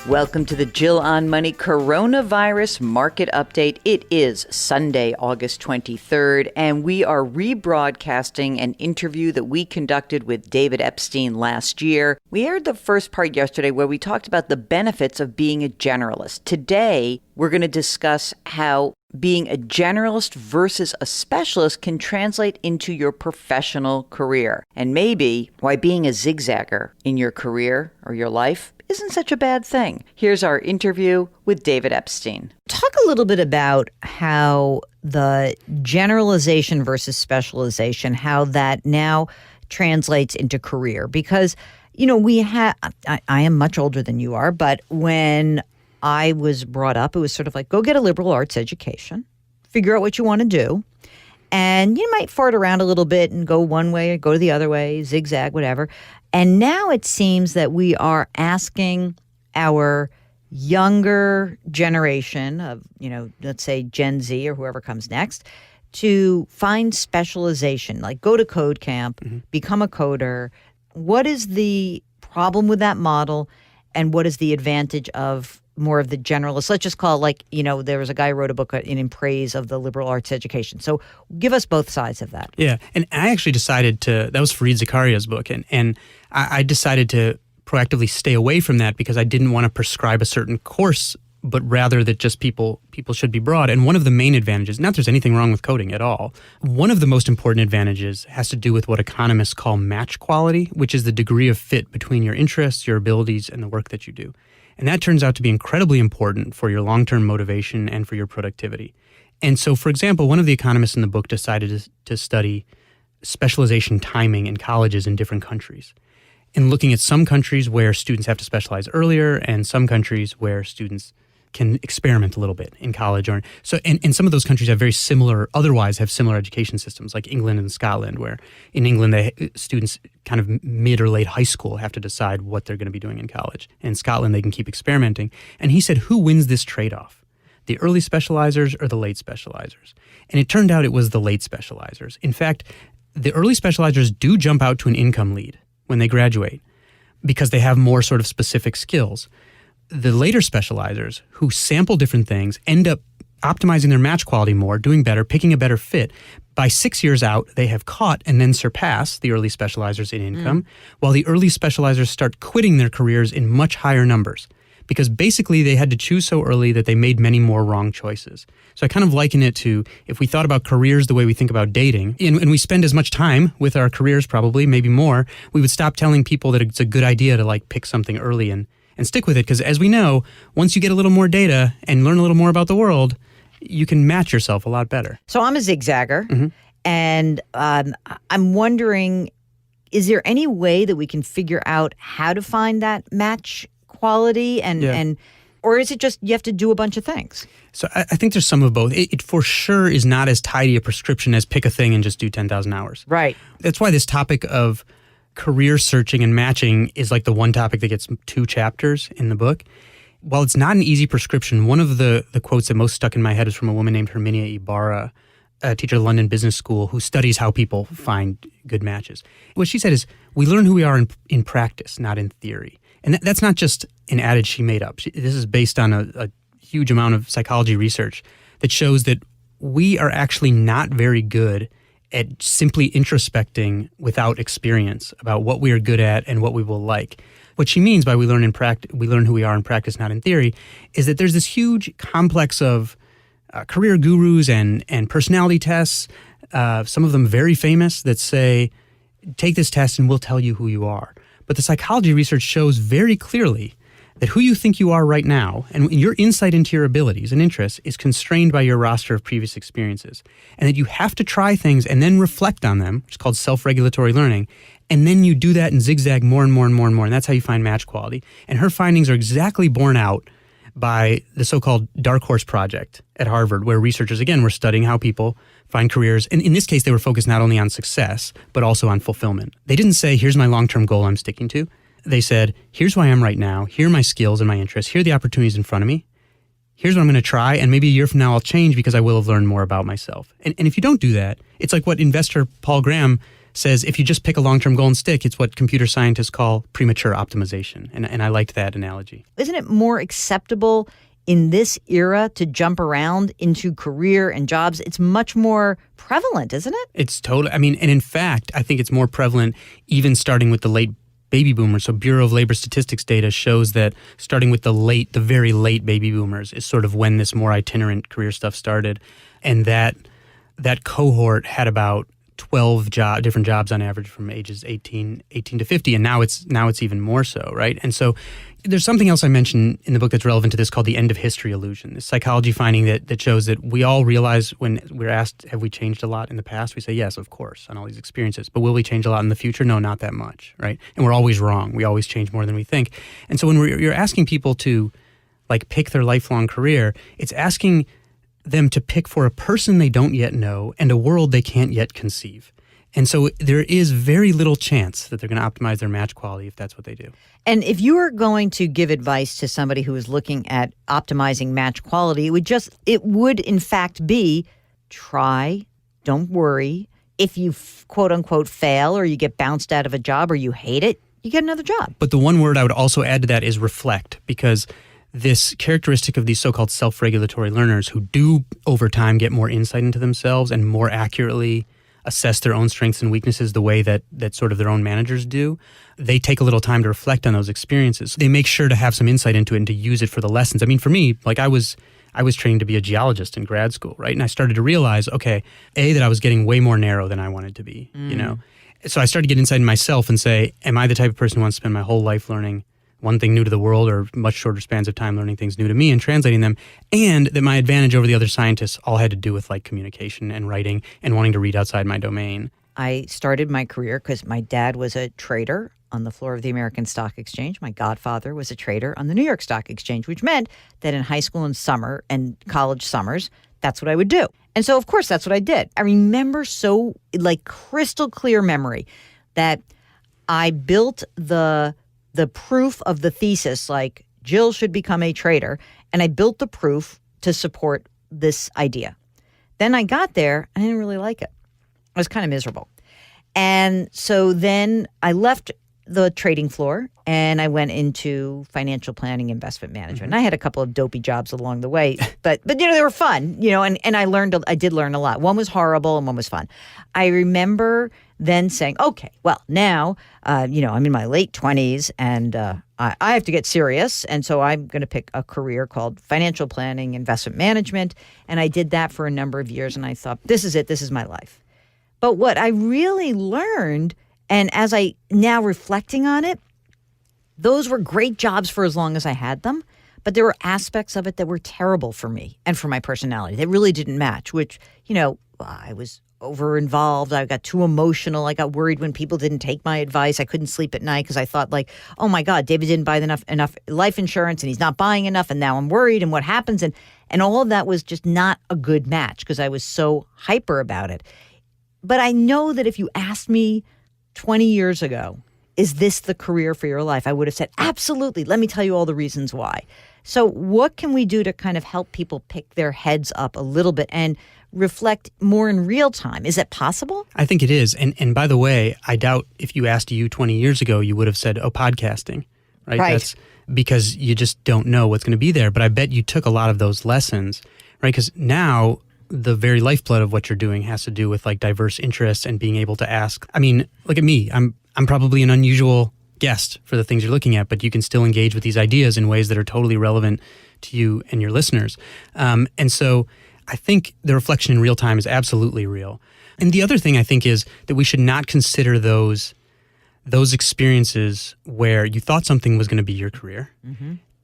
Welcome to the Jill on Money Coronavirus Market Update. It is Sunday, August 23rd, and we are rebroadcasting an interview that we conducted with David Epstein last year. We aired the first part yesterday where we talked about the benefits of being a generalist. Today, we're going to discuss how being a generalist versus a specialist can translate into your professional career, and maybe why being a zigzagger in your career or your life isn't such a bad thing. Here's our interview with David Epstein. Talk a little bit about how the generalization versus specialization, how that now translates into career. Because, you know, I am much older than you are, but when I was brought up, it was sort of like, go get a liberal arts education, figure out what you want to do. And you might fart around a little bit and go one way, go the other way, zigzag, whatever. And now it seems that we are asking our younger generation of, you know, let's say Gen Z or whoever comes next, to find specialization, like go to code camp, become a coder. What is the problem with that model, and what is the advantage of more of the generalist? Let's just call it, like, you know, there was a guy who wrote a book in praise of the liberal arts education. So give us both sides of that. Yeah, and I actually decided that was Fareed Zakaria's book, and I decided to proactively stay away from that because I didn't want to prescribe a certain course, but rather that just people should be broad. And one of the main advantages, not that there's anything wrong with coding at all, one of the most important advantages has to do with what economists call match quality, which is the degree of fit between your interests, your abilities, and the work that you do. And that turns out to be incredibly important for your long-term motivation and for your productivity. And so, for example, one of the economists in the book decided to study specialization timing in colleges in different countries, and looking at some countries where students have to specialize earlier and some countries where students can experiment a little bit in college. And some of those countries have otherwise have similar education systems, like England and Scotland, where in England, students kind of mid or late high school have to decide what they're going to be doing in college. In Scotland, they can keep experimenting. And he said, who wins this trade-off? The early specializers or the late specializers? And it turned out it was the late specializers. In fact, the early specializers do jump out to an income lead when they graduate because they have more sort of specific skills. The later specializers who sample different things end up optimizing their match quality more, doing better, picking a better fit. By 6 years out, they have caught and then surpassed the early specializers in income, while the early specializers start quitting their careers in much higher numbers, because basically they had to choose so early that they made many more wrong choices. So I kind of liken it to, if we thought about careers the way we think about dating, and we spend as much time with our careers probably, maybe more, we would stop telling people that it's a good idea to like pick something early and stick with it. Because as we know, once you get a little more data and learn a little more about the world, you can match yourself a lot better. So I'm a zigzagger, and I'm wondering, is there any way that we can figure out how to find that match quality and or is it just you have to do a bunch of things? So I think there's some of both. It for sure is not as tidy a prescription as pick a thing and just do 10,000 hours. Right. That's why this topic of career searching and matching is like the one topic that gets 2 chapters in the book. While it's not an easy prescription, one of the quotes that most stuck in my head is from a woman named Herminia Ibarra, a teacher at London Business School, who studies how people find good matches. What she said is, we learn who we are in practice, not in theory. And that's not just an adage she made up. This is based on a huge amount of psychology research that shows that we are actually not very good at simply introspecting without experience about what we are good at and what we will like. What she means by we learn who we are in practice, not in theory, is that there's this huge complex of career gurus and personality tests, some of them very famous, that say, take this test and we'll tell you who you are. But the psychology research shows very clearly that who you think you are right now and your insight into your abilities and interests is constrained by your roster of previous experiences, and that you have to try things and then reflect on them, which is called self-regulatory learning, and then you do that and zigzag more and more and more and more, and that's how you find match quality. And her findings are exactly borne out by the so-called Dark Horse Project at Harvard, where researchers, again, were studying how people find careers. And in this case, they were focused not only on success, but also on fulfillment. They didn't say, here's my long-term goal I'm sticking to. They said, here's who I am right now, here are my skills and my interests, here are the opportunities in front of me, here's what I'm going to try, and maybe a year from now I'll change because I will have learned more about myself. And if you don't do that, it's like what investor Paul Graham says if you just pick a long-term goal and stick, it's what computer scientists call premature optimization. And I liked that analogy. Isn't it more acceptable in this era to jump around into career and jobs? It's much more prevalent, isn't it? It's totally, and in fact, I think it's more prevalent even starting with the late baby boomers. So Bureau of Labor Statistics data shows that starting with the very late baby boomers is sort of when this more itinerant career stuff started. And that cohort had about 12 different jobs on average from ages 18 to 50, and now it's even more so, right? And so there's something else I mentioned in the book that's relevant to this called the end of history illusion. This psychology finding that shows that we all realize when we're asked, have we changed a lot in the past? We say, yes, of course, on all these experiences. But will we change a lot in the future? No, not that much, right? And we're always wrong. We always change more than we think. And so when you're asking people to pick their lifelong career, it's asking them to pick for a person they don't yet know and a world they can't yet conceive. And so there is very little chance that they're going to optimize their match quality if that's what they do. And if you were going to give advice to somebody who is looking at optimizing match quality, it would in fact be try, don't worry. If you quote unquote fail or you get bounced out of a job or you hate it, you get another job. But the one word I would also add to that is reflect, because this characteristic of these so-called self-regulatory learners who do over time get more insight into themselves and more accurately assess their own strengths and weaknesses the way that sort of their own managers do, they take a little time to reflect on those experiences. They make sure to have some insight into it and to use it for the lessons. I mean, for me, I was training to be a geologist in grad school, right? And I started to realize, okay, that I was getting way more narrow than I wanted to be, you know? So I started to get inside in myself and say, am I the type of person who wants to spend my whole life learning one thing new to the world or much shorter spans of time learning things new to me and translating them, and that my advantage over the other scientists all had to do with communication and writing and wanting to read outside my domain. I started my career because my dad was a trader on the floor of the American Stock Exchange. My godfather was a trader on the New York Stock Exchange, which meant that in high school and summer and college summers, that's what I would do. And so, of course, that's what I did. I remember so crystal clear memory that I built the proof of the thesis, Jill should become a trader, and I built the proof to support this idea. Then I got there, and I didn't really like it. I was kind of miserable. And so then I left the trading floor, and I went into financial planning, investment management. And I had a couple of dopey jobs along the way, but they were fun, and I did learn a lot. One was horrible and one was fun. I remember then saying, okay, well, now, I'm in my late 20s and I have to get serious. And so I'm going to pick a career called financial planning, investment management. And I did that for a number of years. And I thought, this is it. This is my life. But what I really learned, and as I now reflecting on it, those were great jobs for as long as I had them. But there were aspects of it that were terrible for me and for my personality. That really didn't match, which, I was over-involved. I got too emotional. I got worried when people didn't take my advice. I couldn't sleep at night because I thought oh my God, David didn't buy enough life insurance and he's not buying enough and now I'm worried and what happens? And all of that was just not a good match because I was so hyper about it. But I know that if you asked me 20 years ago, is this the career for your life? I would have said, absolutely. Let me tell you all the reasons why. So what can we do to kind of help people pick their heads up a little bit and reflect more in real time? Is that possible? I think it is. And by the way, I doubt if you asked you 20 years ago, you would have said, podcasting, right? That's because you just don't know what's going to be there. But I bet you took a lot of those lessons, right? Because now the very lifeblood of what you're doing has to do with diverse interests and being able to ask. I mean, look at me. I'm probably an unusual guest for the things you're looking at, but you can still engage with these ideas in ways that are totally relevant to you and your listeners. And so I think the reflection in real time is absolutely real. And the other thing I think is that we should not consider those experiences where you thought something was going to be your career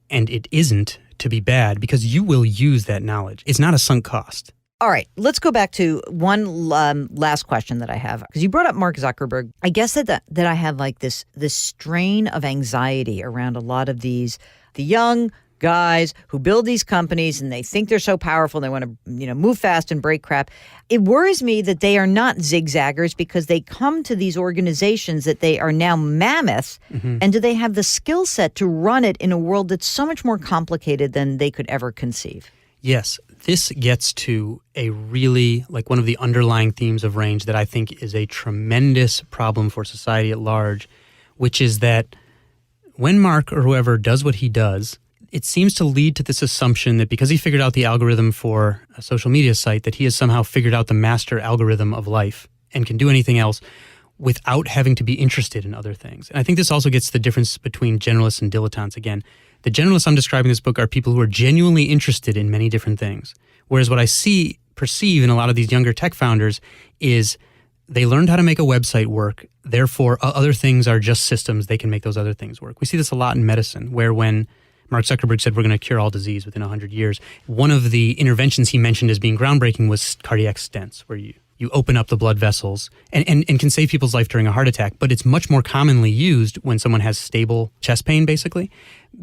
and it isn't to be bad, because you will use that knowledge. It's not a sunk cost. All right, let's go back to one last question that I have, because you brought up Mark Zuckerberg. I guess that I have this strain of anxiety around a lot of the young guys who build these companies and they think they're so powerful. They want to, move fast and break crap. It worries me that they are not zigzaggers because they come to these organizations that they are now mammoths. And do they have the skill set to run it in a world that's so much more complicated than they could ever conceive? Yes. This gets to a really, like, one of the underlying themes of range that I think is a tremendous problem for society at large, which is that when Mark or whoever does what he does, it seems to lead to this assumption that because he figured out the algorithm for a social media site, that he has somehow figured out the master algorithm of life and can do anything else without having to be interested in other things. And I think this also gets to the difference between generalists and dilettantes. Again, the generalists I'm describing in this book are people who are genuinely interested in many different things. Whereas what I perceive in a lot of these younger tech founders is they learned how to make a website work. Therefore, other things are just systems. They can make those other things work. We see this a lot in medicine, where when Mark Zuckerberg said we're going to cure all disease within 100 years, one of the interventions he mentioned as being groundbreaking was cardiac stents, where you open up the blood vessels and can save people's life during a heart attack. But it's much more commonly used when someone has stable chest pain, basically,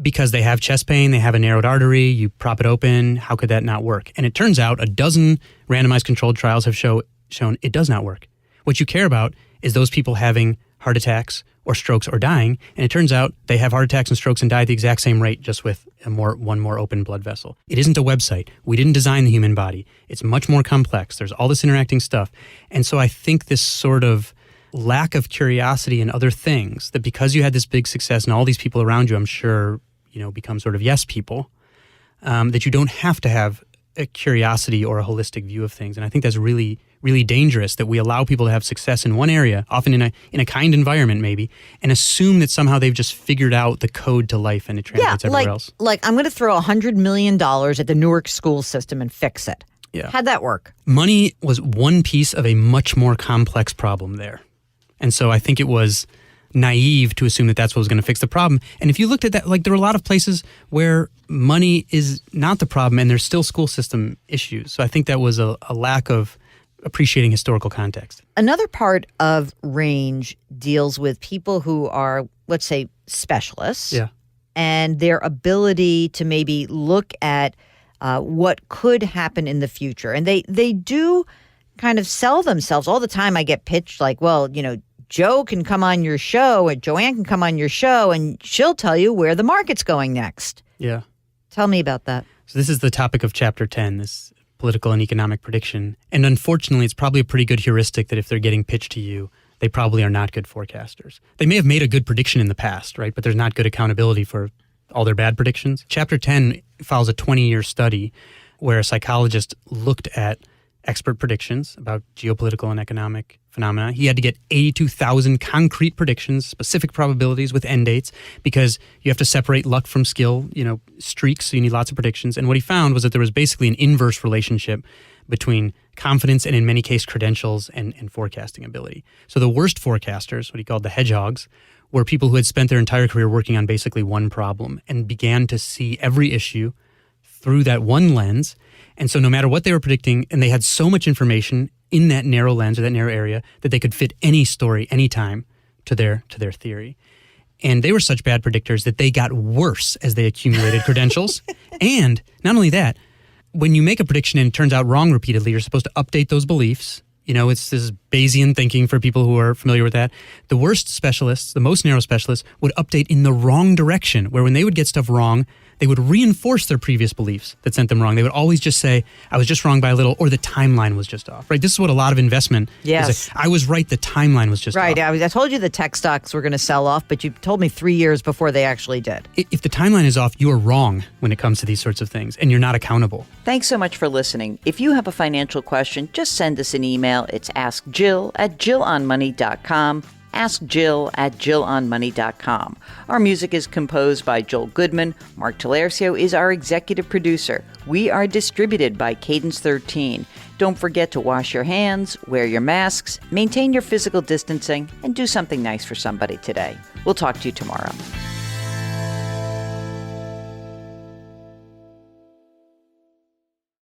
because they have chest pain, they have a narrowed artery, you prop it open. How could that not work? And it turns out a dozen randomized controlled trials have shown it does not work. What you care about is those people having heart attacks or strokes or dying. And it turns out they have heart attacks and strokes and die at the exact same rate, just with one more open blood vessel. It isn't a website. We didn't design the human body. It's much more complex. There's all this interacting stuff. And so I think this sort of lack of curiosity in other things, that because you had this big success and all these people around you, I'm sure, become sort of yes people, that you don't have to have a curiosity or a holistic view of things. And I think that's really, really dangerous, that we allow people to have success in one area, often in a kind environment maybe, and assume that somehow they've just figured out the code to life and it translates everywhere else. Like I'm going to throw $100 million at the Newark school system and fix it. Yeah. How'd that work? Money was one piece of a much more complex problem there. And so I think it was naive to assume that that's what was going to fix the problem. And if you looked at that, like, there are a lot of places where money is not the problem and there's still school system issues. So I think that was a lack of appreciating historical context. Another part of range deals with people who are, let's say, specialists. Yeah. And their ability to maybe look at what could happen in the future. And they do kind of sell themselves. All the time I get pitched like, well, Joe can come on your show, and Joanne can come on your show, and she'll tell you where the market's going next. Yeah. Tell me about that. So this is the topic of Chapter 10, this political and economic prediction. And unfortunately, it's probably a pretty good heuristic that if they're getting pitched to you, they probably are not good forecasters. They may have made a good prediction in the past, right? But there's not good accountability for all their bad predictions. Chapter 10 follows a 20-year study where a psychologist looked at expert predictions about geopolitical and economic phenomena. He had to get 82,000 concrete predictions, specific probabilities with end dates, because you have to separate luck from skill, streaks, so you need lots of predictions. And what he found was that there was basically an inverse relationship between confidence and, in many cases, credentials and forecasting ability. So the worst forecasters, what he called the hedgehogs, were people who had spent their entire career working on basically one problem and began to see every issue through that one lens. And so no matter what they were predicting, and they had so much information in that narrow lens or that narrow area that they could fit any story anytime to their theory. And they were such bad predictors that they got worse as they accumulated credentials. And not only that, when you make a prediction and it turns out wrong repeatedly, you're supposed to update those beliefs. It's this Bayesian thinking for people who are familiar with that. The worst specialists, the most narrow specialists, would update in the wrong direction, where when they would get stuff wrong, they would reinforce their previous beliefs that sent them wrong. They would always just say, I was just wrong by a little, or the timeline was just off, right? This is what a lot of investment is. I was right, the timeline was just off. Right. I told you the tech stocks were going to sell off, but you told me 3 years before they actually did. If the timeline is off, you are wrong when it comes to these sorts of things, and you're not accountable. Thanks so much for listening. If you have a financial question, just send us an email. It's askjill@jillonmoney.com. AskJill@JillOnMoney.com. Our music is composed by Joel Goodman. Mark Talercio is our executive producer. We are distributed by Cadence 13. Don't forget to wash your hands, wear your masks, maintain your physical distancing, and do something nice for somebody today. We'll talk to you tomorrow.